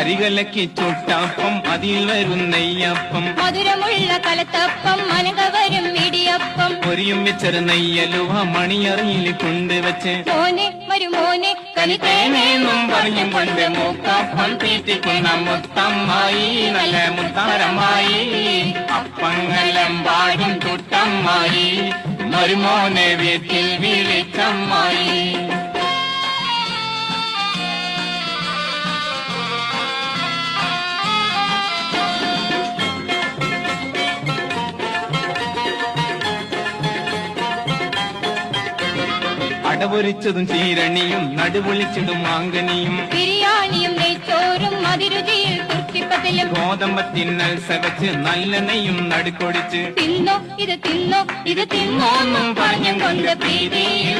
അരികലക്കി ചുട്ടപ്പം അതിൽ വരും നെയ്യപ്പം മധുരമുള്ള കലത്തപ്പം മനകവരും ഇടിയപ്പം പൊരിയും വെച്ചൊരു നെയ്യലുവ മണിയറിയിൽ കൊണ്ടുവച്ച് മോനെ മരുമോനെ കനിതേനേന്നും പറഞ്ഞും കൊണ്ട് മൂക്കപ്പം തീറ്റിക്കുന്ന മുത്തമ്മായി നല്ല മുത്താരമായി അപ്പങ്ങളെമ്പാടും ചുട്ടമ്മായി മരുമോനെ വീട്ടിൽ വിളിച്ചമ്മായി. അടപൊരിച്ചതും ചീരണിയും നടുപൊളിച്ചതും മാങ്കനിയും ബിരിയാണിയും നെയ്ച്ചോറും അതിരുചിയിൽ തൃപ്തിപ്പത്തിലും ഗോതമ്പത്തിന്നൽ സവച്ച് നല്ല നെയ്യും നടുക്കൊടിച്ച് തിന്നോ ഇത് തിന്നോ ഇത് തിന്നോന്നും പറഞ്ഞും കൊണ്ട് പ്രീതിയിൽ